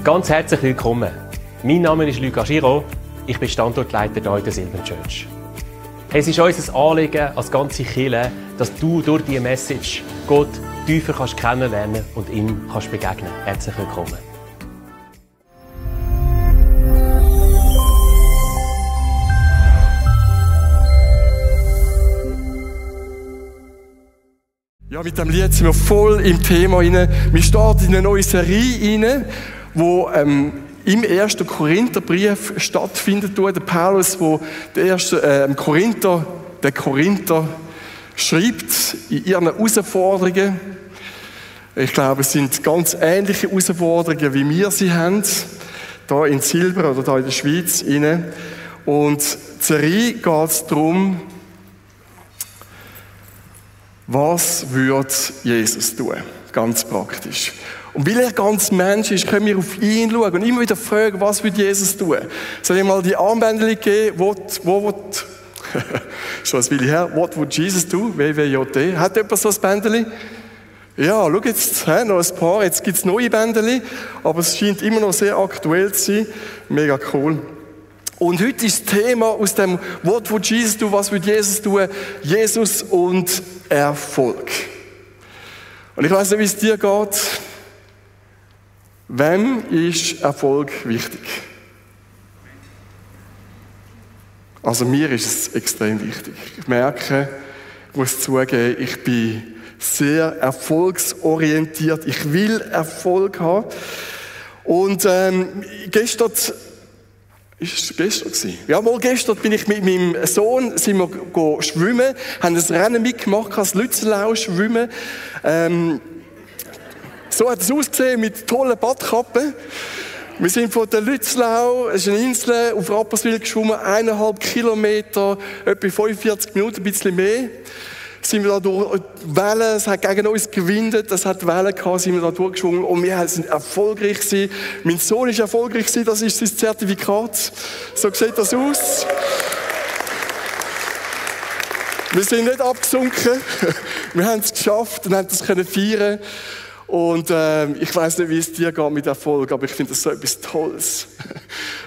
Ganz herzlich willkommen. Mein Name ist Luca Giraud. Ich bin Standortleiter hier in der Silver Church. Es ist unser Anliegen als ganze Kirche, dass du durch diese Message Gott tiefer kannst kennenlernen und ihm kannst begegnen. Herzlich willkommen. Ja, mit dem Lied sind wir voll im Thema rein. Wir starten in eine neue Serie rein, wo im 1. Korintherbrief stattfindet. Der Paulus, wo der erste Korinther schreibt in ihren Herausforderungen. Ich glaube, es sind ganz ähnliche Herausforderungen, wie wir sie haben, hier in Silber oder hier in der Schweiz. Und die Serie geht es darum, was würde Jesus tun? Ganz praktisch. Und weil er ganz Mensch ist, können wir auf ihn schauen und immer wieder fragen, was würde Jesus tun? Soll ich mal die Armbänder geben? Schon ein Weile her. What would Jesus do? WWJD. Hat jemand so ein Bändeli? Ja, schau jetzt, noch ein paar. Jetzt gibt es neue Bändeli, aber es scheint immer noch sehr aktuell zu sein. Mega cool. Und heute ist das Thema aus dem What would Jesus do? Was würde Jesus tun? Jesus und Erfolg. Und ich weiss nicht, wie es dir geht. Wem ist Erfolg wichtig? Also mir ist es extrem wichtig. Ich merke, ich muss zugeben, ich bin sehr erfolgsorientiert. Ich will Erfolg haben. Und gestern gewesen? Ja, mal gestern bin ich mit meinem Sohn sind wir schwimmen, haben ein Rennen mitgemacht, das Lützelau schwimmen. So hat es ausgesehen, mit tollen Badkappen. Wir sind von der Lützelau, es ist eine Insel, auf Rapperswil geschwommen, 1,5 Kilometer, etwa 45 Minuten, ein bisschen mehr. Sind wir da durch Wellen, es hat gegen uns gewindet, es hat Wellen gehabt, sind wir da durchgeschwungen und wir sind erfolgreich gewesen. Mein Sohn ist erfolgreich gewesen, das ist sein Zertifikat. So sieht das aus. Wir sind nicht abgesunken, wir haben es geschafft und haben das feiern. Und ich weiss nicht, wie es dir geht mit Erfolg, aber ich finde das so etwas Tolles,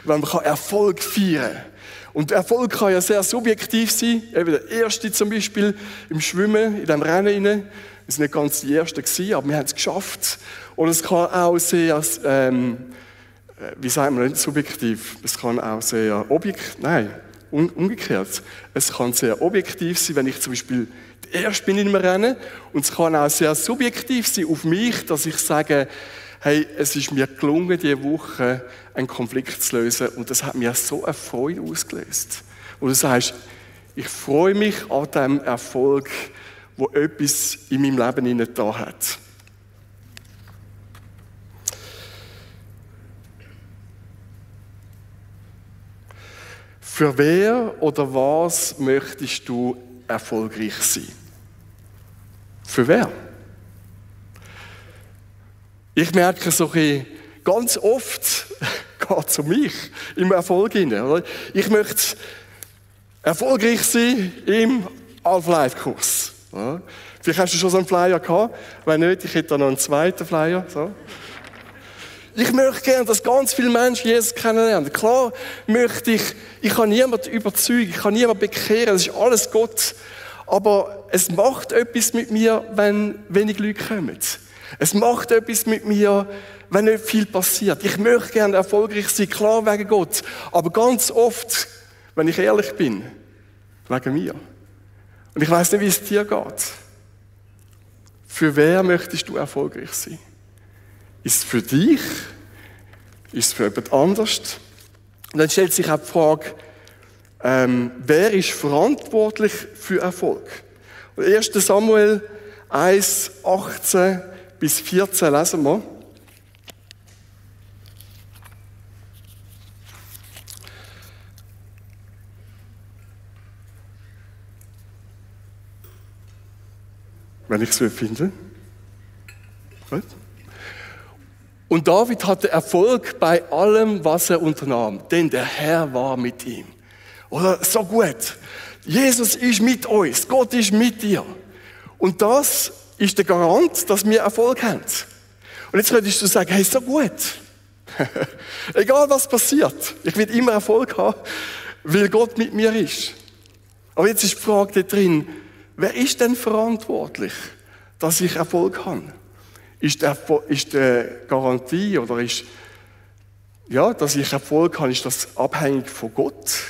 wenn man Erfolg feiern kann. Und Erfolg kann ja sehr subjektiv sein. Eben der Erste zum Beispiel im Schwimmen, in diesem Rennen. Wir sind nicht ganz die Ersten gewesen, aber wir haben es geschafft. Und es kann auch sehr, wie sagt man, nicht subjektiv, es kann auch sehr umgekehrt. Es kann sehr objektiv sein, wenn ich zum Beispiel der Erste bin in einem Rennen. Und es kann auch sehr subjektiv sein auf mich, dass ich sage, hey, es ist mir gelungen, diese Woche einen Konflikt zu lösen und das hat mir so eine Freude ausgelöst. Und du sagst, ich freue mich an dem Erfolg, wo etwas in meinem Leben da hat. Für wer oder was möchtest du erfolgreich sein? Für wer? Ich merke so ganz oft, geht es um mich im Erfolg hinein. Ich möchte erfolgreich sein im Alpha-Life-Kurs. Vielleicht hast du schon so einen Flyer gehabt. Wenn nicht, ich hätte da noch einen zweiten Flyer. So. Ich möchte gerne, dass ganz viele Menschen Jesus kennenlernen. Klar möchte ich kann niemanden überzeugen, ich kann niemanden bekehren, das ist alles Gott. Aber es macht etwas mit mir, wenn wenig Leute kommen. Es macht etwas mit mir, wenn nicht viel passiert. Ich möchte gerne erfolgreich sein, klar wegen Gott. Aber ganz oft, wenn ich ehrlich bin, wegen mir. Und ich weiss nicht, wie es dir geht. Für wer möchtest du erfolgreich sein? Ist es für dich? Ist es für jemand anders? Und dann stellt sich auch die Frage, wer ist verantwortlich für Erfolg? Und 1. Samuel 1, 18 bis 14 lesen wir. Wenn ich es finde. Gut. Und David hatte Erfolg bei allem, was er unternahm, denn der Herr war mit ihm. Oder so gut. Jesus ist mit uns, Gott ist mit dir. Und das ist der Garant, dass wir Erfolg haben. Und jetzt könntest du sagen, hey, so gut. Egal was passiert, ich werde immer Erfolg haben, weil Gott mit mir ist. Aber jetzt ist die Frage da drin, wer ist denn verantwortlich, dass ich Erfolg habe? Ist die Garantie oder dass ich Erfolg habe, ist das abhängig von Gott?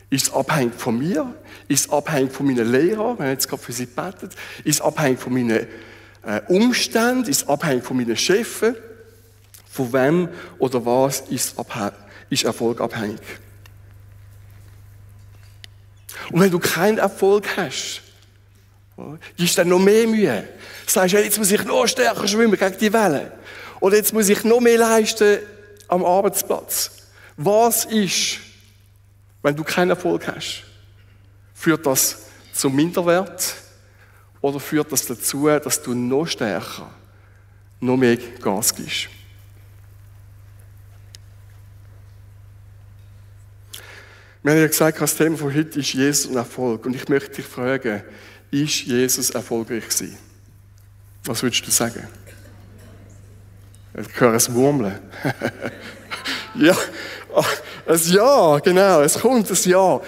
Ist es abhängig von mir? Ist es abhängig von meinen Lehrern, wenn ich jetzt gerade für sie betet? Ist es abhängig von meinen Umständen? Ist es abhängig von meinen Chefen? Von wem oder was ist Erfolg abhängig? Und wenn du keinen Erfolg hast, gibst du dann noch mehr Mühe. Sagst du, jetzt muss ich noch stärker schwimmen gegen die Wellen. Oder jetzt muss ich noch mehr leisten am Arbeitsplatz. Was ist, wenn du keinen Erfolg hast? Führt das zum Minderwert? Oder führt das dazu, dass du noch stärker, noch mehr Gas gibst? Wir haben ja gesagt, das Thema von heute ist Jesus und Erfolg. Und ich möchte dich fragen, ist Jesus erfolgreich gewesen? Was würdest du sagen? Ich höre ein Murmeln. Ja, ein Ja, genau, es kommt ein Ja.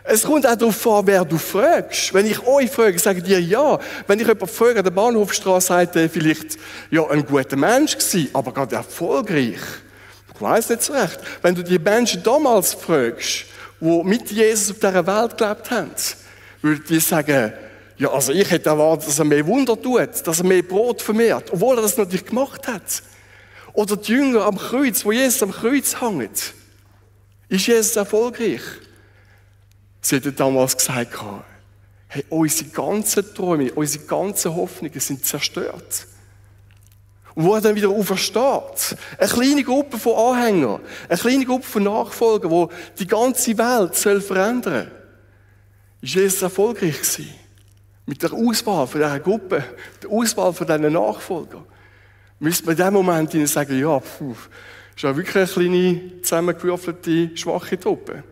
Es kommt auch darauf an, wer du fragst. Wenn ich euch frage, sage ich dir ja. Wenn ich jemanden frage an der Bahnhofstraße, sagt er vielleicht, ja, ein guter Mensch gewesen, aber gerade erfolgreich. Ich weiss nicht so recht. Wenn du die Menschen damals fragst, die mit Jesus auf dieser Welt gelebt haben, würden die sagen, ja, also ich hätte erwartet, dass er mehr Wunder tut, dass er mehr Brot vermehrt, obwohl er das natürlich gemacht hat. Oder die Jünger am Kreuz, wo Jesus am Kreuz hängt. Ist Jesus erfolgreich? Sie hätten damals gesagt, hey, unsere ganzen Träume, unsere ganzen Hoffnungen sind zerstört. Und wo er dann wieder aufersteht, eine kleine Gruppe von Anhängern, eine kleine Gruppe von Nachfolgern, die die ganze Welt verändern soll, ist Jesus erfolgreich gewesen. Mit der Auswahl von dieser Gruppe, der Auswahl von diesen Nachfolgern, müsste man in dem Moment ihnen sagen, ja, ist ja wirklich eine kleine, zusammengewürfelte, schwache Truppe.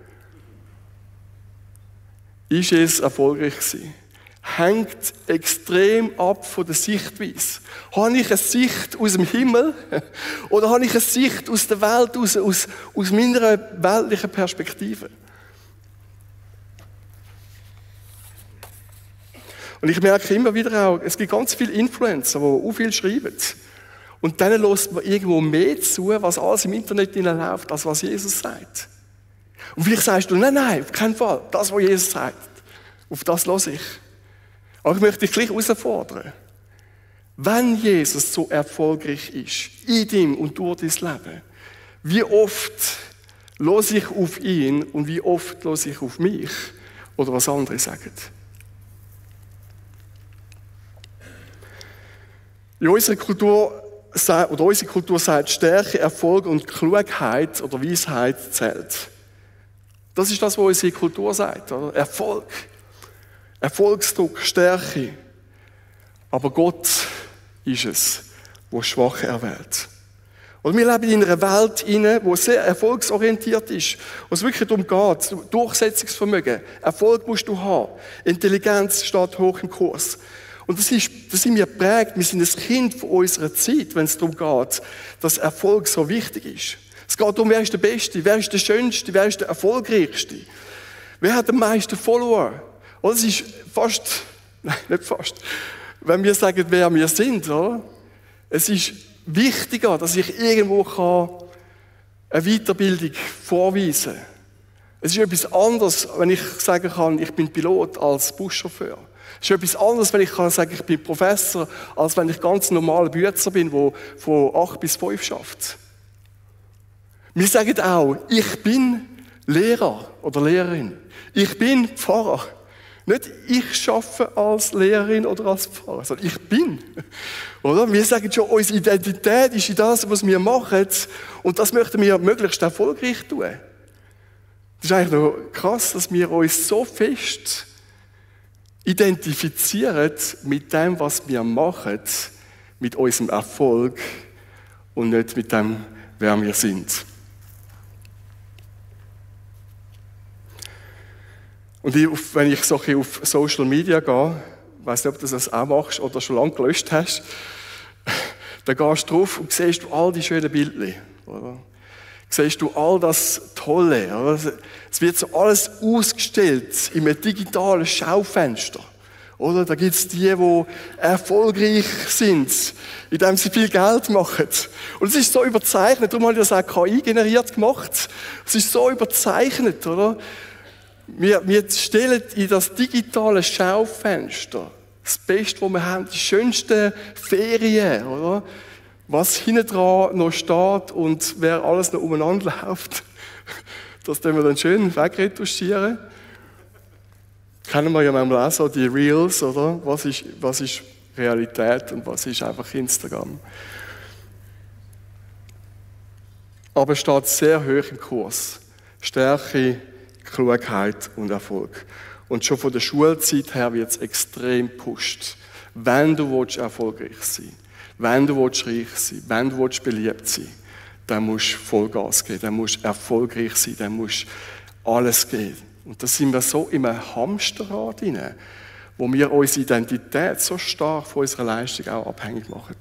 Ist Jesus erfolgreich gewesen? Hängt extrem ab von der Sichtweise. Habe ich eine Sicht aus dem Himmel oder habe ich eine Sicht aus der Welt, aus meiner weltlichen Perspektive? Und ich merke immer wieder auch, es gibt ganz viele Influencer, die auch viel schreiben. Und denen lässt man irgendwo mehr zu, was alles im Internet läuft, als was Jesus sagt. Und vielleicht sagst du, nein, auf keinen Fall. Das, was Jesus sagt, auf das höre ich. Aber ich möchte dich gleich herausfordern. Wenn Jesus so erfolgreich ist, in dir und durch dein Leben, wie oft höre ich auf ihn und wie oft höre ich auf mich oder was andere sagen? In unserer Kultur sagt, Stärke, Erfolg und Klugheit oder Weisheit zählt. Das ist das, was unsere Kultur sagt. Oder? Erfolg, Erfolgsdruck, Stärke. Aber Gott ist es, der Schwache erwählt. Und wir leben in einer Welt, die sehr erfolgsorientiert ist, wo es wirklich darum geht, Durchsetzungsvermögen, Erfolg musst du haben, Intelligenz steht hoch im Kurs. Und das sind wir geprägt, wir sind ein Kind von unserer Zeit, wenn es darum geht, dass Erfolg so wichtig ist. Es geht darum, wer ist der Beste, wer ist der Schönste, wer ist der Erfolgreichste. Wer hat den meisten Follower? Oder es ist fast, nein, nicht fast, wenn wir sagen, wer wir sind, oder? Es ist wichtiger, dass ich irgendwo eine Weiterbildung vorweisen kann. Es ist etwas anderes, wenn ich sagen kann, ich bin Pilot als Buschauffeur. Es ist etwas anderes, wenn ich kann sagen, ich bin Professor, als wenn ich ganz normaler Bützer bin, der von 8 bis 5 schafft. Wir sagen auch, ich bin Lehrer oder Lehrerin. Ich bin Pfarrer. Nicht ich arbeite als Lehrerin oder als Pfarrer, sondern ich bin. Oder? Wir sagen schon, unsere Identität ist in das, was wir machen. Und das möchten wir möglichst erfolgreich tun. Das ist eigentlich noch krass, dass wir uns so fest identifizieren mit dem, was wir machen, mit unserem Erfolg und nicht mit dem, wer wir sind. Und wenn ich so auf Social Media gehe, ich weiss nicht, ob du das auch machst oder schon lange gelöscht hast, dann gehst du drauf und siehst all die schönen Bildchen. Oder? siehst du all das Tolle. Oder? Es wird so alles ausgestellt in einem digitalen Schaufenster. Oder? Da gibt es die erfolgreich sind, indem sie viel Geld machen. Und es ist so überzeichnet, darum habe ich das auch KI-generiert gemacht. Es ist so überzeichnet, oder? Wir stellen in das digitale Schaufenster das Beste, was wir haben, die schönsten Ferien, oder? Was hinten dran noch steht und wer alles noch umeinander läuft, das können wir dann schön wegretuschieren. Kennen wir ja manchmal auch so die Reels, oder? Was ist Realität und was ist einfach Instagram? Aber es steht sehr hoch im Kurs. Stärke, Klugheit und Erfolg. Und schon von der Schulzeit her wird es extrem gepusht. Wenn du erfolgreich sein willst, wenn du reich sein willst, wenn du beliebt sein willst, dann musst du Vollgas geben, dann musst du erfolgreich sein, dann musst du alles geben. Und da sind wir so in einem Hamsterrad drin, wo wir unsere Identität so stark von unserer Leistung auch abhängig machen.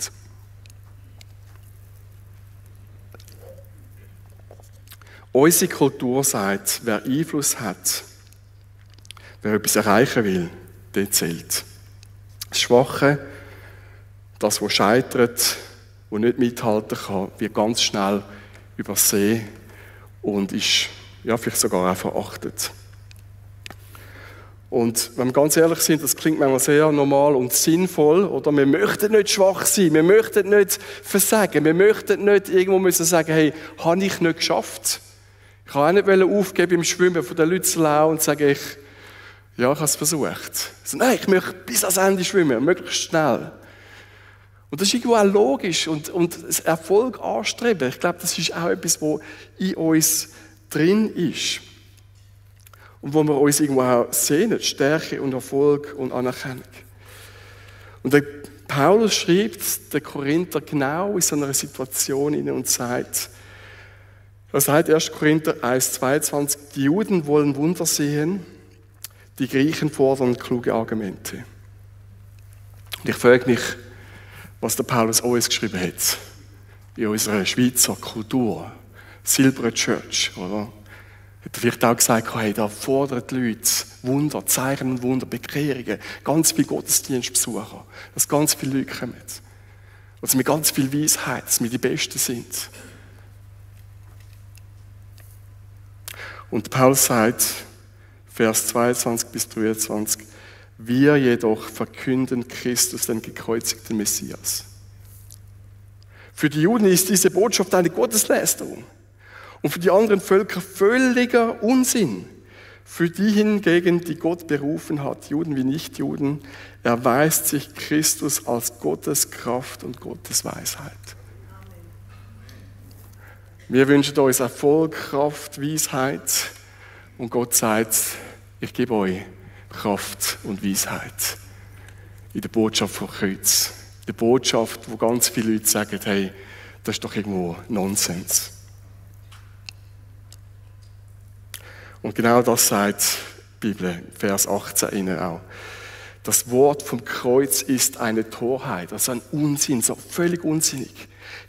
Unsere Kultur sagt, wer Einfluss hat, wer etwas erreichen will, der zählt. Das Schwache, das, was scheitert, das nicht mithalten kann, wird ganz schnell übersehen und ist vielleicht sogar auch verachtet. Und wenn wir ganz ehrlich sind, das klingt manchmal sehr normal und sinnvoll, oder? Wir möchten nicht schwach sein, wir möchten nicht versagen, wir möchten nicht irgendwo müssen sagen, hey, habe ich nicht geschafft. Ich kann auch nicht aufgeben im Schwimmen von der Lützelau und sagen, ich habe es versucht. Also, nein, ich möchte bis ans Ende schwimmen, möglichst schnell. Und das ist irgendwo auch logisch und das Erfolg anstreben. Ich glaube, das ist auch etwas, was in uns drin ist. Und wo wir uns irgendwo auch sehnen, Stärke und Erfolg und Anerkennung. Und der Paulus schreibt den Korinther genau in so einer Situation hinein und sagt, er sagt 1. Korinther 1,22, die Juden wollen Wunder sehen, die Griechen fordern kluge Argumente. Und ich frage mich, was der Paulus uns geschrieben hat, in unserer Schweizer Kultur, Silber Church, oder? Hat er vielleicht auch gesagt, hey, da fordern die Leute Wunder, Zeichen und Wunder, Bekehrungen, ganz viele Gottesdienstbesucher, dass ganz viele Leute kommen. Dass wir ganz viel Weisheit, dass wir die Besten sind. Und Paulus sagt, Vers 22 bis 23, wir jedoch verkünden Christus, den gekreuzigten Messias. Für die Juden ist diese Botschaft eine Gotteslästerung. Und für die anderen Völker völliger Unsinn. Für die hingegen, die Gott berufen hat, Juden wie Nichtjuden, erweist sich Christus als Gottes Kraft und Gottes Weisheit. Wir wünschen uns Erfolg, Kraft, Weisheit. Und Gott sagt, ich gebe euch Kraft und Weisheit. In der Botschaft vom Kreuz. In der Botschaft, wo ganz viele Leute sagen, hey, das ist doch irgendwo Nonsens. Und genau das sagt die Bibel, Vers 18 innen auch. Das Wort vom Kreuz ist eine Torheit, also ein Unsinn, so völlig unsinnig.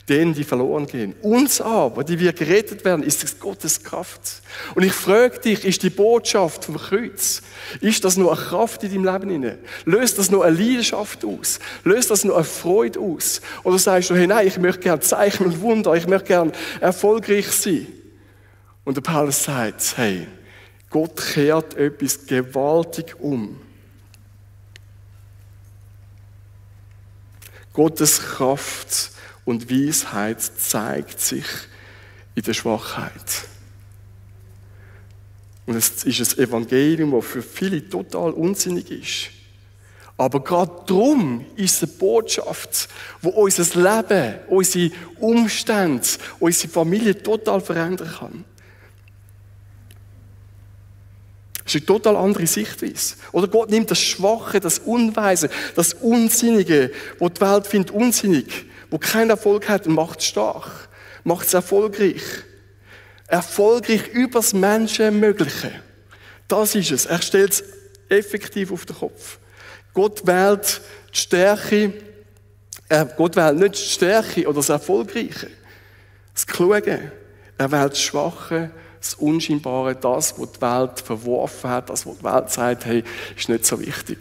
Denen, die verloren gehen. Uns aber, die wir gerettet werden, ist es Gottes Kraft. Und ich frage dich, ist die Botschaft vom Kreuz, ist das nur eine Kraft in deinem Leben inne? Löst das nur eine Leidenschaft aus? Löst das nur eine Freude aus? Oder sagst du, hey, nein, ich möchte gerne Zeichen und Wunder, ich möchte gerne erfolgreich sein? Und der Paulus sagt, hey, Gott kehrt etwas gewaltig um. Gottes Kraft und Weisheit zeigt sich in der Schwachheit. Und es ist ein Evangelium, das für viele total unsinnig ist. Aber gerade darum ist es eine Botschaft, die unser Leben, unsere Umstände, unsere Familie total verändern kann. Das ist eine total andere Sichtweise. Oder Gott nimmt das Schwache, das Unweise, das Unsinnige, was die Welt findet unsinnig, wo keinen Erfolg hat, und macht es stark, macht es erfolgreich. Erfolgreich über das Menschenmögliche. Das ist es. Er stellt es effektiv auf den Kopf. Gott wählt die Stärke, Gott wählt nicht die Stärke oder das Erfolgreiche, das Kluge. Er wählt das Schwache, das Unscheinbare, das, was die Welt verworfen hat, das, was die Welt sagt, hey, ist nicht so wichtig.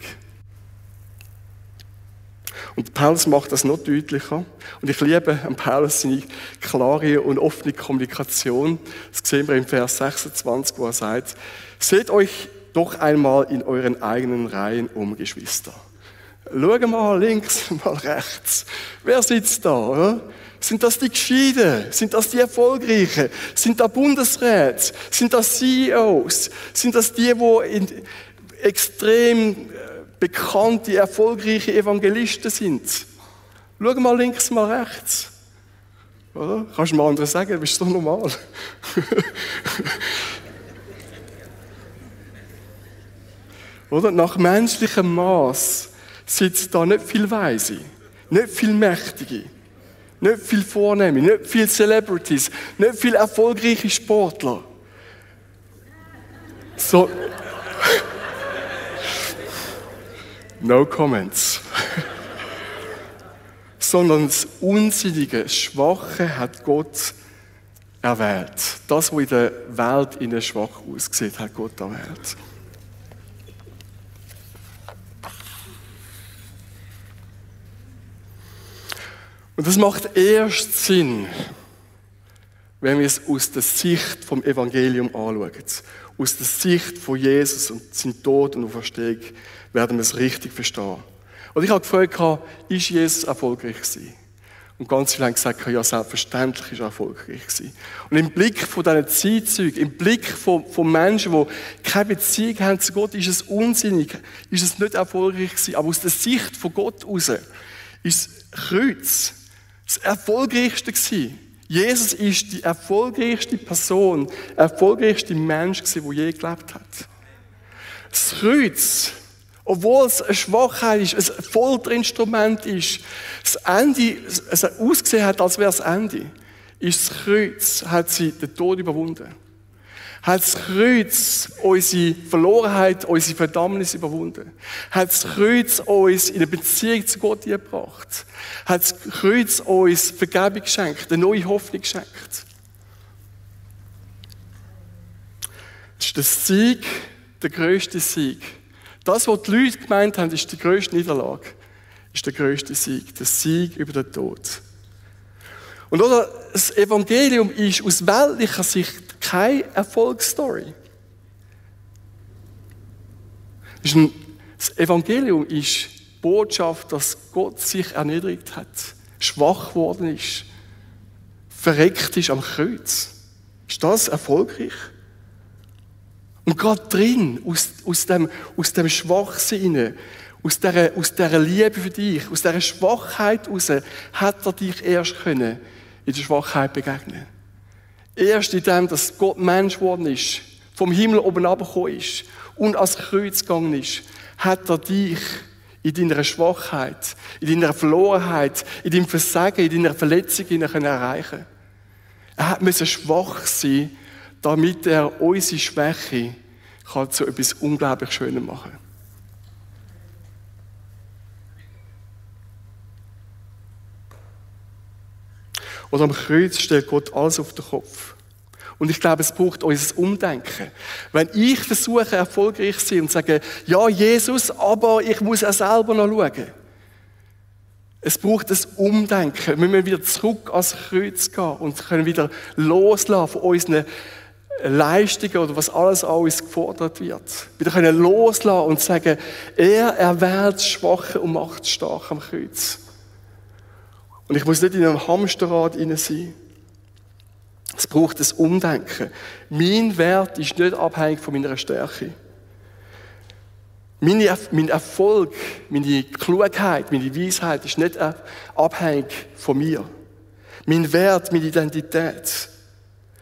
Und Paulus macht das noch deutlicher. Und ich liebe an Paulus seine klare und offene Kommunikation. Das sehen wir im Vers 26, wo er sagt, seht euch doch einmal in euren eigenen Reihen um, Geschwister. Schau mal links, mal rechts. Wer sitzt da? Oder? Sind das die Gescheiten? Sind das die Erfolgreichen? Sind das Bundesräte? Sind das CEOs? Sind das die extrem bekannte, erfolgreiche Evangelisten sind? Schau mal links, mal rechts. Oder? Kannst du mal anderen sagen, du bist so normal. Oder? Nach menschlichem Maß sitzt da nicht viel Weise, nicht viel Mächtige, nicht viel Vornehme, nicht viel Celebrities, nicht viel erfolgreiche Sportler. So. No comments. Sondern das Unsinnige, das Schwache hat Gott erwählt. Das, was in der Welt in der schwach aussieht, hat Gott erwählt. Und das macht erst Sinn, wenn wir es aus der Sicht vom Evangelium anschauen. Aus der Sicht von Jesus und seinem Tod und Auferstehung werden wir es richtig verstehen. Und ich habe gefragt, ist Jesus erfolgreich gewesen? Und ganz viele haben gesagt, ja, selbstverständlich ist er erfolgreich gewesen. Und im Blick von diesen Zeitzeugen, im Blick von Menschen, die keine Beziehung haben zu Gott, ist es unsinnig, ist es nicht erfolgreich gewesen. Aber aus der Sicht von Gott heraus ist das Kreuz das Erfolgreichste gewesen. Jesus ist die erfolgreichste Person, der erfolgreichste Mensch gewesen, der je gelebt hat. Das Kreuz, obwohl es eine Schwachheit ist, ein Folterinstrument ist, das Ende, es ausgesehen hat, als wäre es das Ende, ist das Kreuz, hat sie den Tod überwunden. Hat das Kreuz unsere Verlorenheit, unsere Verdammnis überwunden. Hat das Kreuz uns in eine Beziehung zu Gott gebracht. Hat das Kreuz uns Vergebung geschenkt, eine neue Hoffnung geschenkt. Das ist der Sieg, der grösste Sieg. Das, was die Leute gemeint haben, ist die grösste Niederlage, ist der grösste Sieg, der Sieg über den Tod. Und oder, das Evangelium ist aus weltlicher Sicht keine Erfolgsstory. Das Evangelium ist die Botschaft, dass Gott sich erniedrigt hat, schwach geworden ist, verreckt ist am Kreuz. Ist das erfolgreich? Und gerade drin, aus dem Schwachsein, aus dieser Liebe für dich, aus dieser Schwachheit heraus, hat er dich erst können in der Schwachheit begegnen. Erst in dem, dass Gott Mensch geworden ist, vom Himmel oben runtergekommen ist und ans Kreuz gegangen ist, hat er dich in deiner Schwachheit, in deiner Verlorenheit, in deinem Versagen, in deiner Verletzung erreichen. Er musste schwach sein, damit er unsere Schwäche zu etwas unglaublich Schönem machen kann. Oder am Kreuz stellt Gott alles auf den Kopf. Und ich glaube, es braucht unser Umdenken. Wenn ich versuche, erfolgreich zu sein und sage, ja, Jesus, aber ich muss auch selber noch schauen. Es braucht ein Umdenken. Wir müssen wieder zurück ans Kreuz gehen und können wieder loslassen von unseren Leistungen oder was alles an uns gefordert wird. Wieder können loslassen und sagen, er erwählt das Schwache und macht es stark am Kreuz. Und ich muss nicht in einem Hamsterrad hinein sein. Es braucht ein Umdenken. Mein Wert ist nicht abhängig von meiner Stärke. Mein Erfolg, meine Klugheit, meine Weisheit ist nicht abhängig von mir. Mein Wert, meine Identität.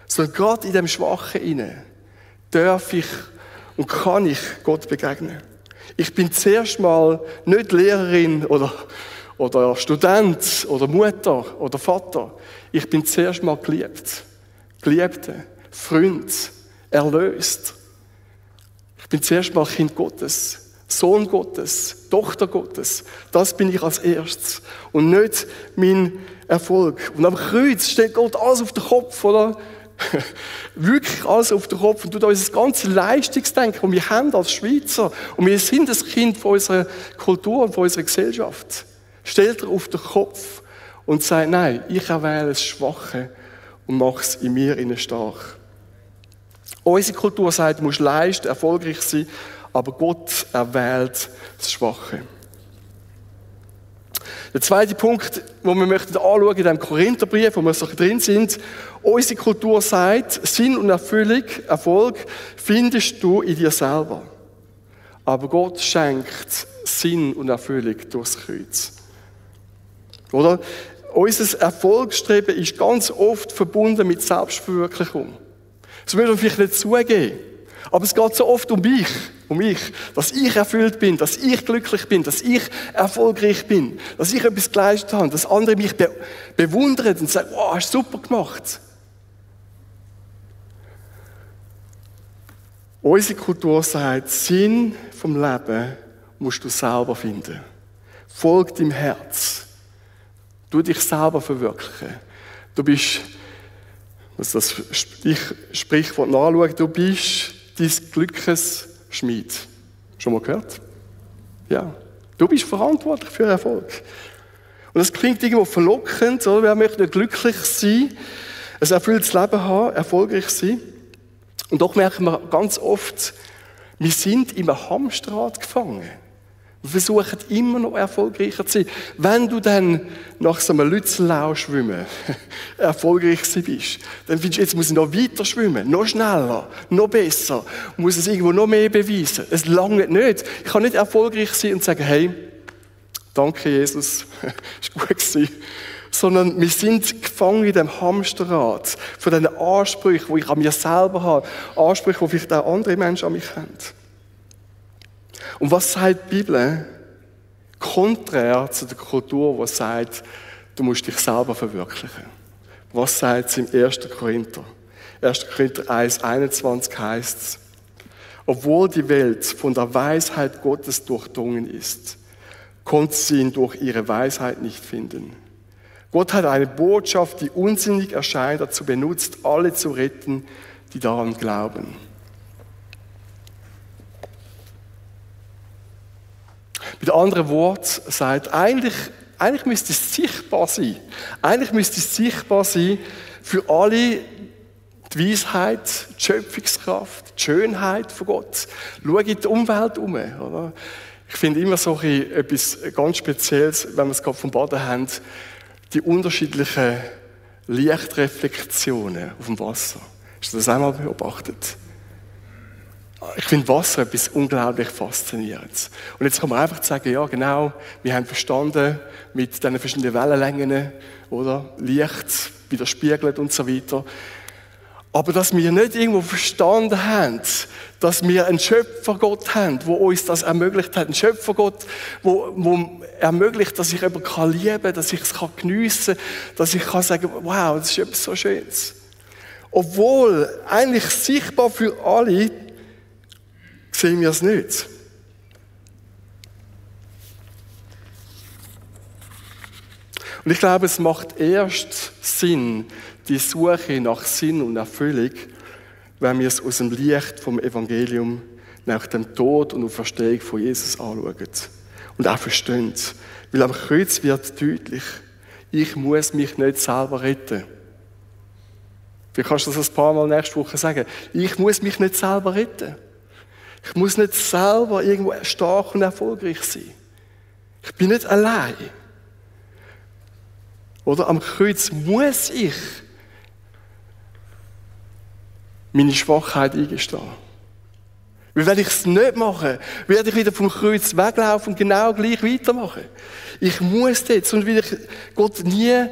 Sondern gerade in dem Schwachen hinein darf ich und kann ich Gott begegnen. Ich bin zuerst mal nicht Lehrerin oder Student oder Mutter oder Vater. Ich bin zuerst mal geliebt. Geliebte, Freund, erlöst. Ich bin zuerst mal Kind Gottes, Sohn Gottes, Tochter Gottes. Das bin ich als erstes und nicht mein Erfolg. Und am Kreuz steht Gott alles auf den Kopf, oder? wirklich alles auf den Kopf und tut unser ganzes Leistungsdenken, das wir haben als Schweizer, und wir sind das Kind von unserer Kultur und von unserer Gesellschaft, stellt er auf den Kopf und sagt, nein, ich erwähle das Schwache und mache es in mir innen stark. Unsere Kultur sagt, du musst leisten, erfolgreich sein, aber Gott erwählt das Schwache. Der zweite Punkt, den wir möchten anschauen in diesem Korintherbrief, wo wir so drin sind, unsere Kultur sagt, Sinn und Erfüllung, Erfolg findest du in dir selber. Aber Gott schenkt Sinn und Erfüllung durchs Kreuz. Oder? Unser Erfolgsstreben ist ganz oft verbunden mit Selbstverwirklichung. Das würde man vielleicht nicht zugeben. Aber es geht so oft um mich, dass ich erfüllt bin, dass ich glücklich bin, dass ich erfolgreich bin, dass ich etwas geleistet habe, dass andere mich bewundern und sagen, wow, hast du super gemacht. Unsere Kultur sagt, Sinn vom Leben musst du selber finden. Folg deinem Herz. Du dich selber verwirklichen. Du bist, was das Sprichwort nachschaut, du bist dein Glückes Schmied. Schon mal gehört? Ja. Du bist verantwortlich für Erfolg. Und das klingt irgendwo verlockend, oder? Wer möchte glücklich sein, ein erfülltes Leben haben, erfolgreich sein? Und doch merken wir ganz oft, wir sind im Hamsterrad gefangen. Wir versuchen immer noch erfolgreicher zu sein. Wenn du dann nach so einem Lützellau schwimmen erfolgreich bist, dann findest du, jetzt muss ich noch weiter schwimmen, noch schneller, noch besser, muss es irgendwo noch mehr beweisen. Es langt nicht. Ich kann nicht erfolgreich sein und sagen, hey, danke Jesus, ist gut gewesen. Sondern wir sind gefangen in dem Hamsterrad von diesen Ansprüchen, die ich an mir selber habe, Ansprüche, die vielleicht auch andere Menschen an mich haben. Und was sagt die Bibel? Konträr zu der Kultur, die sagt, du musst dich selber verwirklichen. Was sagt es im 1. Korinther? 1. Korinther 1,21 heißt es, obwohl die Welt von der Weisheit Gottes durchdrungen ist, konnte sie ihn durch ihre Weisheit nicht finden. Gott hat eine Botschaft, die unsinnig erscheint, dazu benutzt, alle zu retten, die daran glauben. Mit anderen Worten sagt, eigentlich müsste es sichtbar sein. Eigentlich müsste es sichtbar sein für alle die Weisheit, die Schöpfungskraft, die Schönheit von Gott. Schau in die Umwelt um. Oder? Ich finde immer so etwas ganz Spezielles, wenn wir es gerade vom Baden haben, die unterschiedlichen Lichtreflexionen auf dem Wasser. Hast du das einmal beobachtet? Ich finde Wasser etwas unglaublich Faszinierendes. Und jetzt kann man einfach sagen, ja genau, wir haben verstanden mit diesen verschiedenen Wellenlängen, oder? Licht widerspiegelt und so weiter. Aber dass wir nicht irgendwo verstanden haben, dass wir einen Schöpfergott haben, der uns das ermöglicht hat. Einen Schöpfergott, der ermöglicht, dass ich jemanden lieben kann, dass ich es geniessen kann, dass ich sagen kann, wow, das ist etwas so Schönes. Obwohl eigentlich sichtbar für alle, sehen wir es nicht. Und ich glaube, es macht erst Sinn, die Suche nach Sinn und Erfüllung, wenn wir es aus dem Licht vom Evangelium nach dem Tod und Auferstehung von Jesus anschauen und auch verstehen. Weil am Kreuz wird deutlich, ich muss mich nicht selber retten. Wie kannst du das ein paar Mal nächste Woche sagen? Ich muss mich nicht selber retten. Ich muss nicht selber irgendwo stark und erfolgreich sein. Ich bin nicht allein. Oder am Kreuz muss ich meine Schwachheit eingestehen. Weil wenn ich es nicht mache, werde ich wieder vom Kreuz weglaufen und genau gleich weitermachen. Ich muss das, sonst will ich Gott nie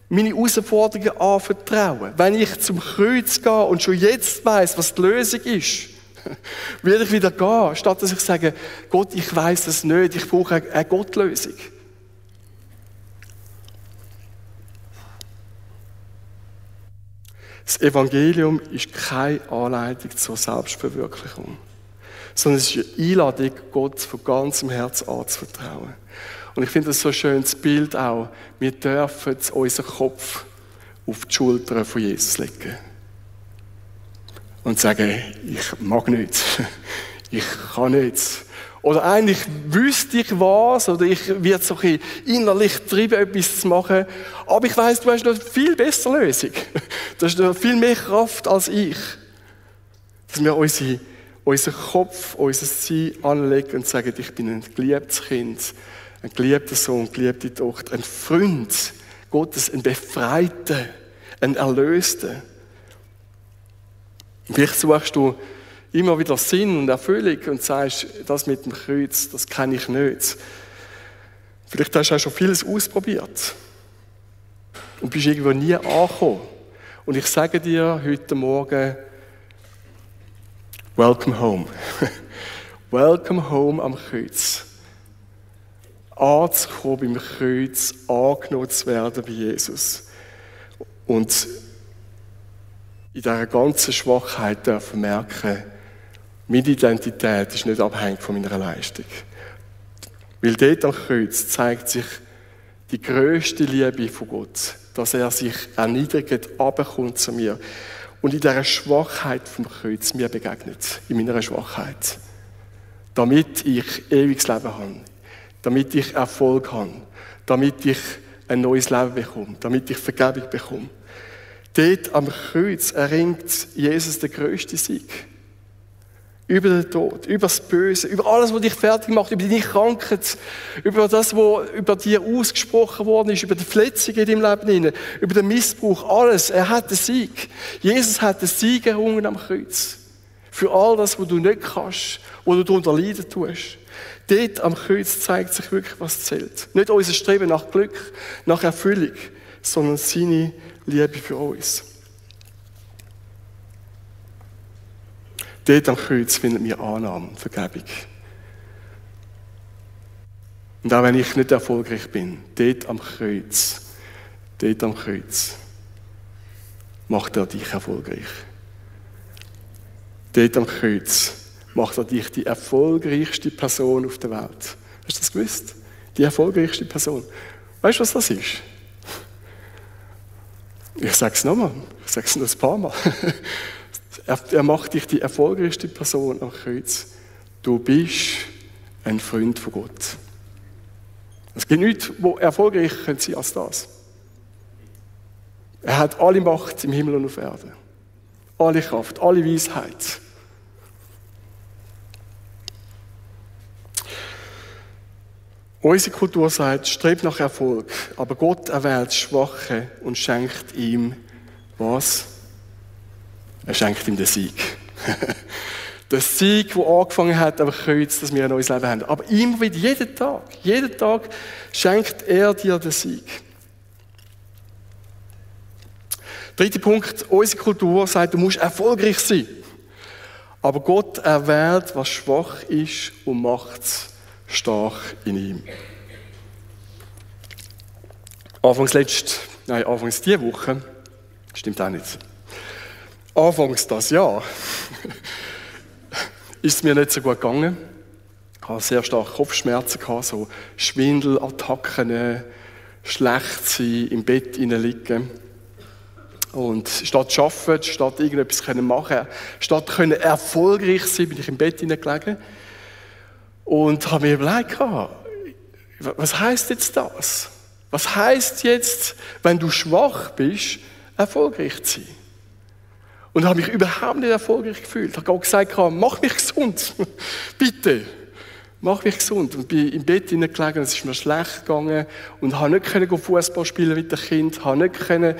meine Herausforderungen anvertrauen. Wenn ich zum Kreuz gehe und schon jetzt weiss, was die Lösung ist, werde ich wieder gehen, statt dass ich sage, Gott, ich weiss das nicht, ich brauche eine Gottlösung. Das Evangelium ist keine Anleitung zur Selbstverwirklichung, sondern es ist eine Einladung, Gott von ganzem Herzen anzuvertrauen. Und ich finde das so ein schönes Bild auch. Wir dürfen unseren Kopf auf die Schultern von Jesus legen. und sagen, ich mag nicht, ich kann nicht. Oder eigentlich wüsste ich was, oder ich werde so ein bisschen innerlich getrieben, etwas zu machen, aber ich weiss, du hast noch eine viel bessere Lösung. Du hast noch viel mehr Kraft als ich. Dass wir unseren Kopf, unser Sein anlegen und sagen, ich bin ein geliebtes Kind, ein geliebter Sohn, eine geliebte Tochter, ein Freund Gottes, ein Befreiter, ein Erlöster. Und vielleicht suchst du immer wieder Sinn und Erfüllung und sagst, das mit dem Kreuz, das kenne ich nicht. Vielleicht hast du auch schon vieles ausprobiert und bist irgendwo nie angekommen. Und ich sage dir heute Morgen, welcome home. Welcome home am Kreuz. Anzukommen beim Kreuz, angenommen zu werden bei Jesus. Und in dieser ganzen Schwachheit dürfen wir merken, meine Identität ist nicht abhängig von meiner Leistung. Weil dort am Kreuz zeigt sich die grösste Liebe von Gott, dass er sich erniedrigt, runterkommt zu mir und in dieser Schwachheit vom Kreuz mir begegnet, in meiner Schwachheit. Damit ich ewiges Leben habe, damit ich Erfolg habe, damit ich ein neues Leben bekomme, damit ich Vergebung bekomme. Dort am Kreuz erringt Jesus den grössten Sieg. Über den Tod, über das Böse, über alles, was dich fertig macht, über deine Krankheit, über das, was über dir ausgesprochen worden ist, über die Verletzungen in deinem Leben, über den Missbrauch, alles. Er hat den Sieg. Jesus hat den Sieg errungen am Kreuz. Für all das, was du nicht kannst, wo du darunter leiden tust. Dort am Kreuz zeigt sich wirklich, was zählt. Nicht unser Streben nach Glück, nach Erfüllung, sondern seine Liebe für uns. Dort am Kreuz findet mir Annahme, Vergebung. Und auch wenn ich nicht erfolgreich bin, dort am Kreuz macht er dich erfolgreich. Dort am Kreuz macht er dich die erfolgreichste Person auf der Welt. Hast du das gewusst? Die erfolgreichste Person. Weißt du, was das ist? Ich sage es nochmal. Ich sage es noch ein paar Mal. Er macht dich die erfolgreichste Person am Kreuz. Du bist ein Freund von Gott. Es gibt nichts, wo erfolgreich sein könnte als das. Er hat alle Macht im Himmel und auf Erden. Alle Kraft, alle Weisheit. Unsere Kultur sagt, strebt nach Erfolg, aber Gott erwählt Schwache und schenkt ihm was? Er schenkt ihm den Sieg. Der Sieg, der angefangen hat am Kreuz, dass wir ein neues Leben haben. Aber immer wieder, jeden Tag schenkt er dir den Sieg. Dritter Punkt, unsere Kultur sagt, du musst erfolgreich sein. Aber Gott erwählt, was schwach ist und macht es stark in ihm. Anfangs diese Woche, stimmt auch nicht. Anfangs das Jahr ist es mir nicht so gut gegangen. Ich hatte sehr starke Kopfschmerzen, so Schwindelattacken, schlecht sein, im Bett liegen. Und statt zu arbeiten, statt irgendetwas machen, statt erfolgreich sein, bin ich im Bett gelegen. Und habe mir überlegt, was heisst jetzt das? Was heisst jetzt, wenn du schwach bist, erfolgreich zu sein? Und habe mich überhaupt nicht erfolgreich gefühlt. Ich habe Gott gesagt, mach mich gesund. Bitte, mach mich gesund. Und bin im Bett gelegen, es ist mir schlecht gegangen und habe nicht Fußball spielen mit dem Kind, habe nicht arbeiten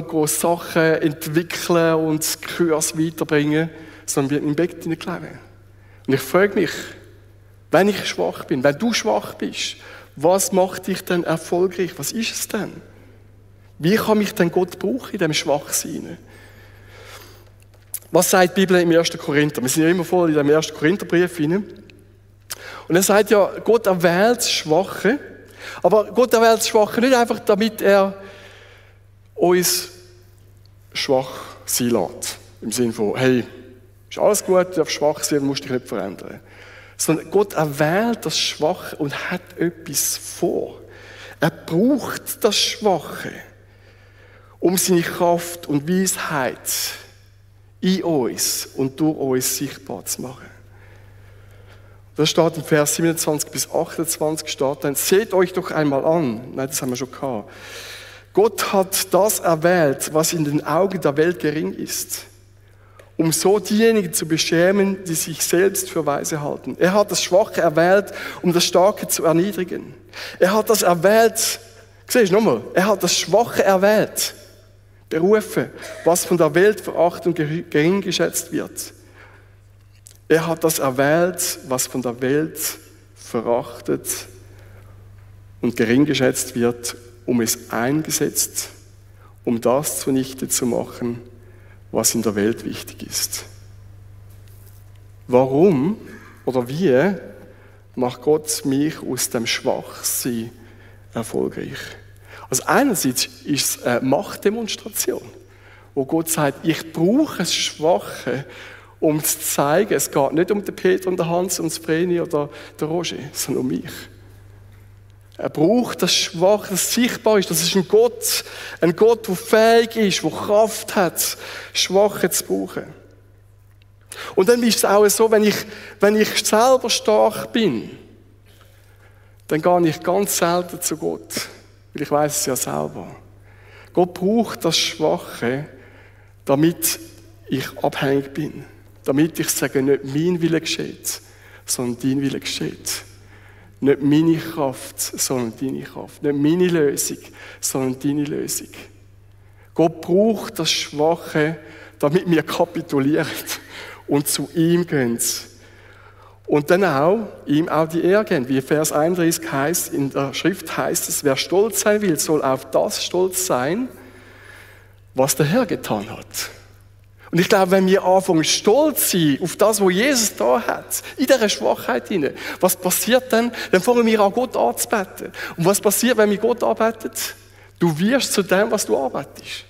und Sachen entwickeln und Kurs weiterbringen, sondern bin im Bett gelegen. Und ich frage mich, wenn ich schwach bin, wenn du schwach bist, was macht dich denn erfolgreich? Was ist es denn? Wie kann mich denn Gott brauchen in diesem Schwachsein? Was sagt die Bibel im 1. Korinther? Wir sind ja immer voll in dem 1. Korintherbrief hinein. Und er sagt ja, Gott erwählt das Schwache. Aber Gott erwählt das Schwache nicht einfach, damit er uns schwach sein lässt. Im Sinne von, hey, ist alles gut, du darfst schwach sein, du musst dich nicht verändern. Sondern Gott erwählt das Schwache und hat etwas vor. Er braucht das Schwache, um seine Kraft und Weisheit in uns und durch uns sichtbar zu machen. Das steht im Vers 27 bis 28, steht dann, seht euch doch einmal an. Nein, das haben wir schon gehabt. Gott hat das erwählt, was in den Augen der Welt gering ist, um so diejenigen zu beschämen, die sich selbst für weise halten. Er hat das Schwache erwählt, um das Starke zu erniedrigen. Er hat das erwählt, siehst du nochmal, er hat das Schwache erwählt, berufen, was von der Welt verachtet und gering geschätzt wird. Er hat das erwählt, was von der Welt verachtet und gering geschätzt wird, um es eingesetzt, um das zunichte zu machen, was in der Welt wichtig ist. Warum oder wie macht Gott mich aus dem Schwachsein erfolgreich? Also einerseits ist es eine Machtdemonstration, wo Gott sagt, ich brauche das Schwache, um zu zeigen, es geht nicht um den Peter und den Hans und das Vreni oder den Roger, sondern um mich. Er braucht das Schwache, das sichtbar ist. Das ist ein Gott, der fähig ist, der Kraft hat, Schwache zu brauchen. Und dann ist es auch so, wenn ich selber stark bin, dann gehe ich ganz selten zu Gott, weil ich weiß es ja selber. Gott braucht das Schwache, damit ich abhängig bin. Damit ich sage, nicht mein Wille geschieht, sondern dein Wille geschieht. Nicht meine Kraft, sondern deine Kraft. Nicht meine Lösung, sondern deine Lösung. Gott braucht das Schwache, damit wir kapitulieren und zu ihm gehen. Und dann auch, ihm auch die Ehre geben. Wie Vers 31 heißt, in der Schrift heißt es, wer stolz sein will, soll auf das stolz sein, was der Herr getan hat. Und ich glaube, wenn wir anfangen, stolz zu sein auf das, was Jesus da hat, in dieser Schwachheit hinein, was passiert dann? Dann fangen wir an, Gott anzubeten. Und was passiert, wenn wir Gott anbeten? Du wirst zu dem, was du arbeitest.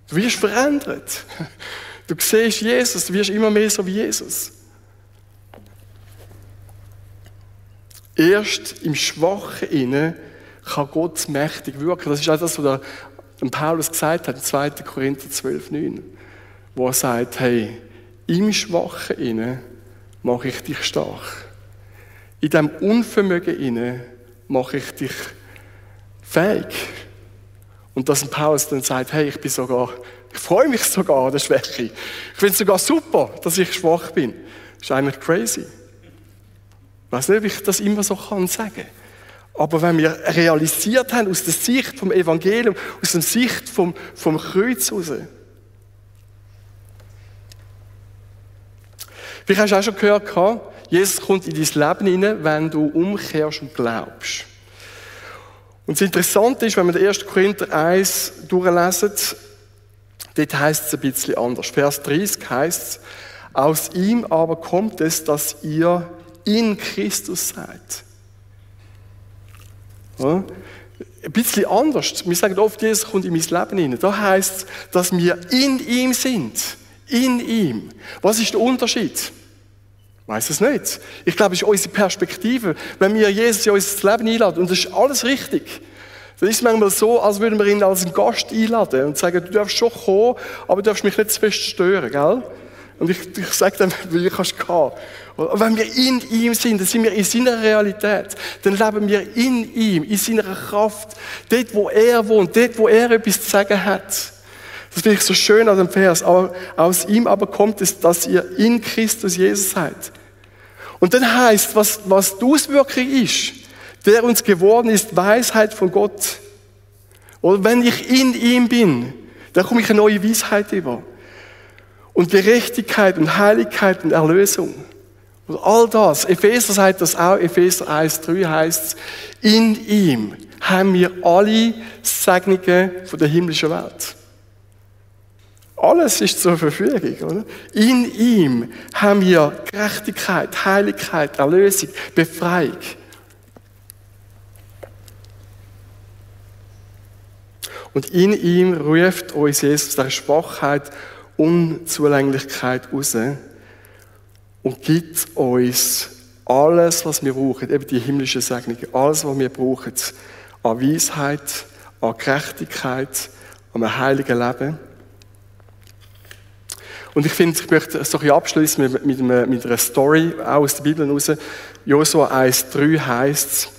Du wirst verändert. Du siehst Jesus, du wirst immer mehr so wie Jesus. Erst im Schwachen hinein kann Gott mächtig wirken. Das ist auch das, was Paulus gesagt hat, in 2. Korinther 12,9. Wo er sagt, hey, im Schwachen inne mache ich dich stark. In diesem Unvermögen inne mache ich dich fähig. Und dass Paulus dann sagt, hey, ich freue mich sogar an der Schwäche. Ich finde es sogar super, dass ich schwach bin. Das ist eigentlich crazy. Ich weiß nicht, ob ich das immer so sagen kann. Aber wenn wir realisiert haben, aus der Sicht vom Evangelium, aus der Sicht vom Kreuz heraus, vielleicht hast du auch schon gehört, Jesus kommt in dein Leben hinein, wenn du umkehrst und glaubst. Und das Interessante ist, wenn wir den 1. Korinther 1 durchlesen, dort heisst es ein bisschen anders. Vers 30 heisst es, aus ihm aber kommt es, dass ihr in Christus seid. Ja? Ein bisschen anders. Wir sagen oft, Jesus kommt in mein Leben hinein. Da heisst es, dass wir in ihm sind. In ihm. Was ist der Unterschied? Ich weiss es nicht. Ich glaube, es ist unsere Perspektive. Wenn wir Jesus in unser Leben einladen, und das ist alles richtig, dann ist es manchmal so, als würden wir ihn als einen Gast einladen und sagen, du darfst schon kommen, aber du darfst mich nicht zu fest stören, gell? Und ich sage dann, wie kannst du gehen? Und wenn wir in ihm sind, dann sind wir in seiner Realität. Dann leben wir in ihm, in seiner Kraft, dort, wo er wohnt, dort, wo er etwas zu sagen hat. Das finde ich so schön an dem Vers. Aber aus ihm aber kommt es, dass ihr in Christus Jesus seid. Und dann heißt, was die Auswirkung ist, der uns geworden ist, Weisheit von Gott. Oder wenn ich in ihm bin, dann komme ich eine neue Weisheit über. Und Gerechtigkeit und Heiligkeit und Erlösung. Und all das. Epheser sagt das auch. Epheser 1,3 heißt es, in ihm haben wir alle Segnungen von der himmlischen Welt. Alles ist zur Verfügung, oder? In ihm haben wir Gerechtigkeit, Heiligkeit, Erlösung, Befreiung. Und in ihm ruft uns Jesus der Schwachheit, Unzulänglichkeit raus und gibt uns alles, was wir brauchen, eben die himmlische Segnung, alles, was wir brauchen, an Weisheit, an Gerechtigkeit, an einem heiligen Leben. Und ich finde, ich möchte es so ein bisschen abschließen mit einer Story, auch aus der Bibel heraus. Josua 1,3 heisst es,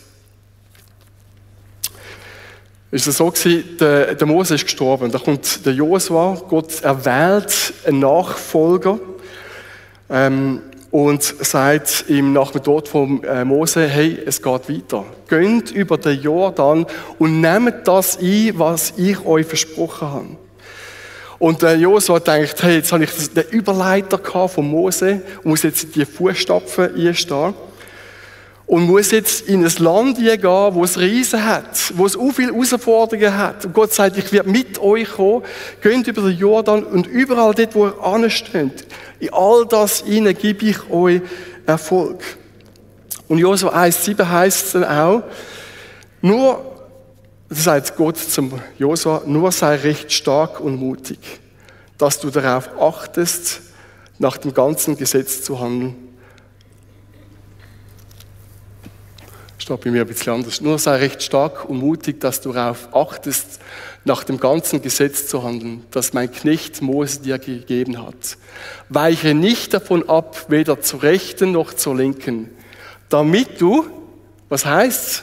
ist es so gewesen, der Mose ist gestorben. Da kommt der Josua, Gott erwählt einen Nachfolger und sagt ihm nach dem Tod von Mose, hey, es geht weiter. Geht über den Jordan und nehmt das ein, was ich euch versprochen habe. Und der Josua denkt, hey, jetzt habe ich den Überleiter von Mose und muss jetzt in die Fußstapfen einstehen. Und muss jetzt in ein Land gehen, wo es Riesen hat, wo es auch viele Herausforderungen hat. Und Gott sagt, ich werde mit euch kommen, geht über den Jordan und überall dort, wo ihr ansteht, in all das hinein gebe ich euch Erfolg. Und Josua 1,7 heisst es dann auch, das sagt Gott zum Josua, nur sei recht stark und mutig, dass du darauf achtest, nach dem ganzen Gesetz zu handeln. Steht bei mir ein bisschen anders. Nur sei recht stark und mutig, dass du darauf achtest, nach dem ganzen Gesetz zu handeln, das mein Knecht Mose dir gegeben hat. Weiche nicht davon ab, weder zur Rechten noch zur Linken, damit du, was heißt's?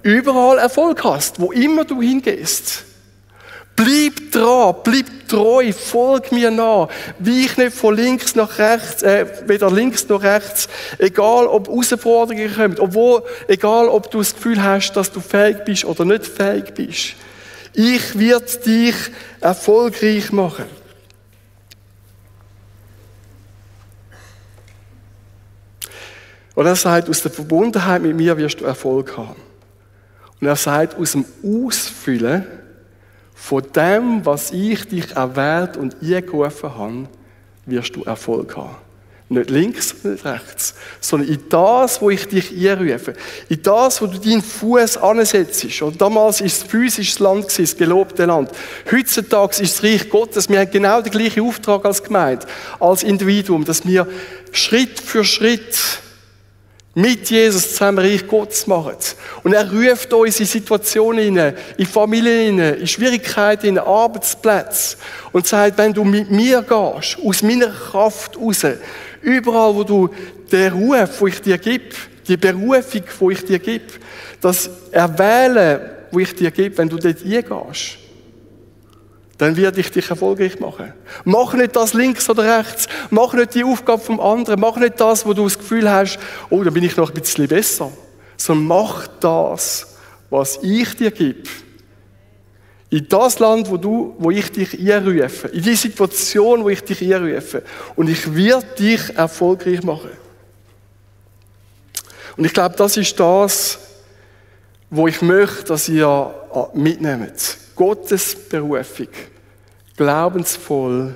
Überall Erfolg hast, wo immer du hingehst. Bleib dran, bleib treu, folg mir nach. Weich nicht von links nach rechts, weder links noch rechts. Egal, ob Herausforderungen kommen, egal, ob du das Gefühl hast, dass du fähig bist oder nicht fähig bist. Ich werde dich erfolgreich machen. Und er sagt, aus der Verbundenheit mit mir wirst du Erfolg haben. Und er sagt, aus dem Ausfüllen von dem, was ich dich erwählt und eingerufen habe, wirst du Erfolg haben. Nicht links, nicht rechts, sondern in das, wo ich dich einrufe. In das, wo du deinen Fuß ansetzt. Und damals war es physisches Land, das gelobte Land. Heutzutage ist das Reich Gottes. Wir haben genau den gleichen Auftrag als Gemeinde, als Individuum, dass wir Schritt für Schritt mit Jesus zusammen Reich Gottes machen. Und er ruft uns in Situationen hinein, in Familien hinein, in Schwierigkeiten, in Arbeitsplätze und sagt, wenn du mit mir gehst, aus meiner Kraft raus, überall, wo du den Ruf, wo ich dir gebe, die Berufung, wo ich dir gebe, das Erwählen, wo ich dir gebe, wenn du dort hingehst, dann werde ich dich erfolgreich machen. Mach nicht das links oder rechts. Mach nicht die Aufgabe vom anderen. Mach nicht das, wo du das Gefühl hast, oh, da bin ich noch ein bisschen besser. Sondern mach das, was ich dir gebe. In das Land, wo ich dich einrufe. In die Situation, wo ich dich einrufe. Und ich werde dich erfolgreich machen. Und ich glaube, das ist das, wo ich möchte, dass ihr mitnehmt. Gottes Berufung glaubensvoll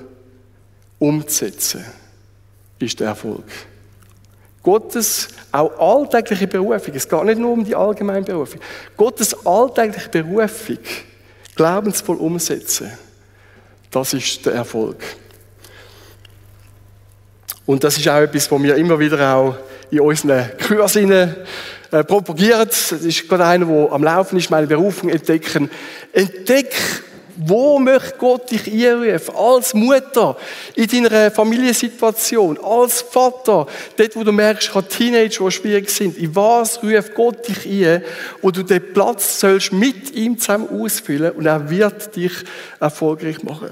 umzusetzen, ist der Erfolg. Gottes auch alltägliche Berufung, es geht nicht nur um die allgemeine Berufung, Gottes alltägliche Berufung glaubensvoll umsetzen, das ist der Erfolg. Und das ist auch etwas, was wir immer wieder auch in unseren Kursen propagieren. Das ist gerade einer, der am Laufen ist, meine Berufung entdecken. Entdeck, wo möchte Gott dich einrufen? Als Mutter, in deiner Familiensituation, als Vater, dort, wo du merkst, ich habe Teenager, die schwierig sind. In was ruft Gott dich ein, wo du den Platz sollst mit ihm zusammen ausfüllen und er wird dich erfolgreich machen.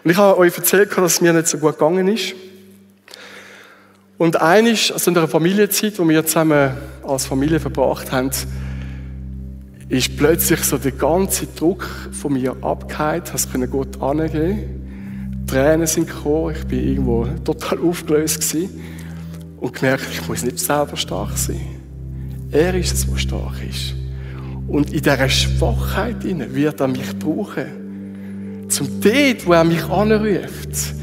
Und ich habe euch erzählt, dass es mir nicht so gut gegangen ist. Und eines, also in der Familienzeit, die wir zusammen als Familie verbracht haben, ist plötzlich so der ganze Druck von mir abgefallen, es konnte Gott angeben. Tränen sind gekommen, ich war irgendwo total aufgelöst gewesen und gemerkt, ich muss nicht selber stark sein. Er ist es, der stark ist. Und in dieser Schwachheit wird er mich brauchen, zum dort, wo er mich anruft,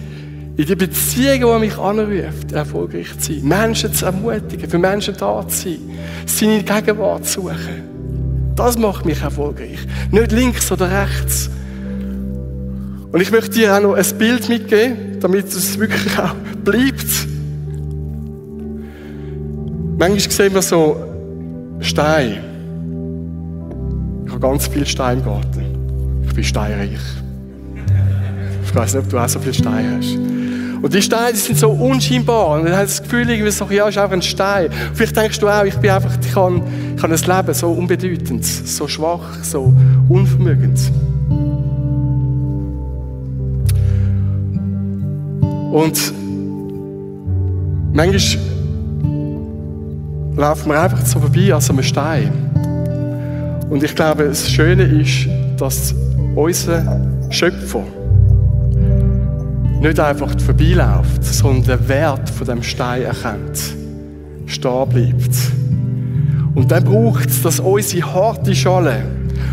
in die Beziehungen, wo er mich anruft, erfolgreich zu sein, Menschen zu ermutigen, für Menschen da zu sein, seine Gegenwart zu suchen. Das macht mich erfolgreich. Nicht links oder rechts. Und ich möchte dir auch noch ein Bild mitgeben, damit es wirklich auch bleibt. Manchmal sehen wir so Steine. Ich habe ganz viele Steine im Garten. Ich bin steinreich. Ich weiss nicht, ob du auch so viele Steine hast. Und die Steine sind so unscheinbar. Und dann hast du das Gefühl, irgendwie so, ja, ist einfach ein Stein. Vielleicht denkst du auch, ich habe ein Leben so unbedeutend, so schwach, so unvermögend. Und manchmal laufen wir einfach so vorbei an so einem Stein. Und ich glaube, das Schöne ist, dass unser Schöpfer nicht einfach vorbeiläuft, sondern den Wert von dem Stein erkennt, stehen bleibt. Und dann braucht es, dass unsere harte Schale,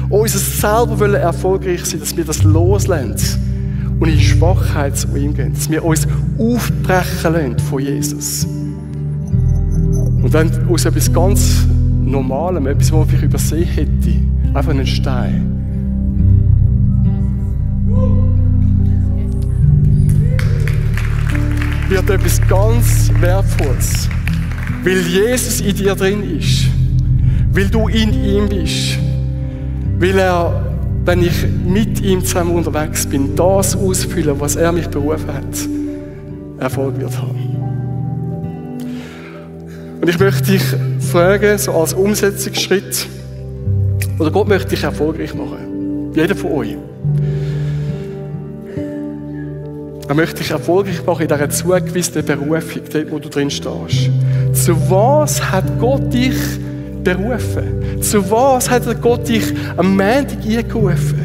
unser selber erfolgreich sein, dass wir das loslassen und in die Schwachheit zu ihm gehen, dass wir uns aufbrechen lassen von Jesus. Und dann aus etwas ganz Normalem, etwas, was ich übersehen hätte, einfach einen Stein. Wird etwas ganz Wertvolles. Weil Jesus in dir drin ist. Weil du in ihm bist. Weil er, wenn ich mit ihm zusammen unterwegs bin, das ausfüllen, was er mich berufen hat, Erfolg wird haben. Und ich möchte dich fragen, so als Umsetzungsschritt, oder Gott möchte dich erfolgreich machen. Jeder von euch. Er möchte dich erfolgreich machen in dieser zugewiesenen Berufung, dort, wo du drin stehst. Zu was hat Gott dich berufen? Zu was hat Gott dich am Montag eingerufen?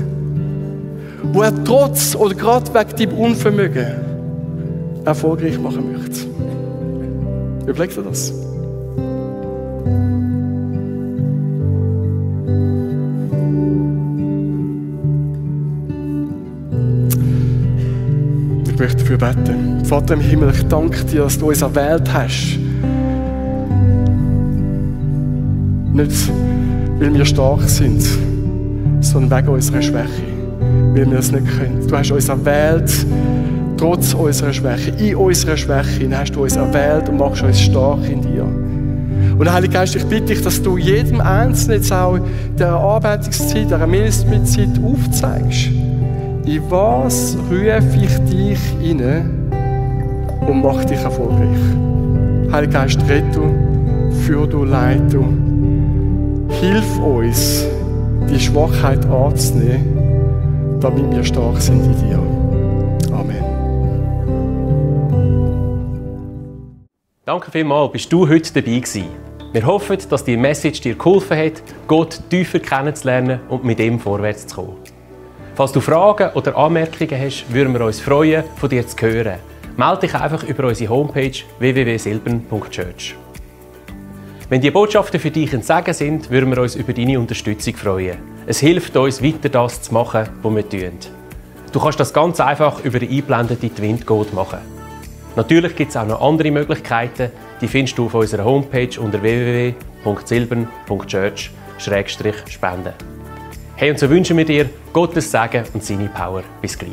Wo er trotz oder gerade wegen deinem Unvermögen erfolgreich machen möchte. Überleg dir das. Ich möchte dafür beten. Vater im Himmel, ich danke dir, dass du uns erwählt hast. Nicht, weil wir stark sind, sondern wegen unserer Schwäche. Weil wir es nicht können. Du hast uns erwählt, trotz unserer Schwäche. In unserer Schwäche hast du uns erwählt und machst uns stark in dir. Und Heiliger Geist, ich bitte dich, dass du jedem Einzelnen jetzt auch der Arbeitungszeit, der Ministerienzeit aufzeigst. In was rufe ich dich rein und mach dich erfolgreich? Heiliger Geist, red du, führ du, leit du. Hilf uns, die Schwachheit anzunehmen, damit wir stark sind in dir. Amen. Danke vielmals, bist du heute dabei gewesen. Wir hoffen, dass die Message dir geholfen hat, Gott tiefer kennenzulernen und mit ihm vorwärts zu kommen. Falls du Fragen oder Anmerkungen hast, würden wir uns freuen, von dir zu hören. Melde dich einfach über unsere Homepage www.silbern.church. Wenn die Botschaften für dich ein Segen sind, würden wir uns über deine Unterstützung freuen. Es hilft uns, weiter das zu machen, was wir tun. Du kannst das ganz einfach über den eingeblendeten Twint-Code machen. Natürlich gibt es auch noch andere Möglichkeiten, die findest du auf unserer Homepage unter www.silbern.church/spenden. Hey, und so wünschen wir dir Gottes Segen und seine Power. Bis gleich.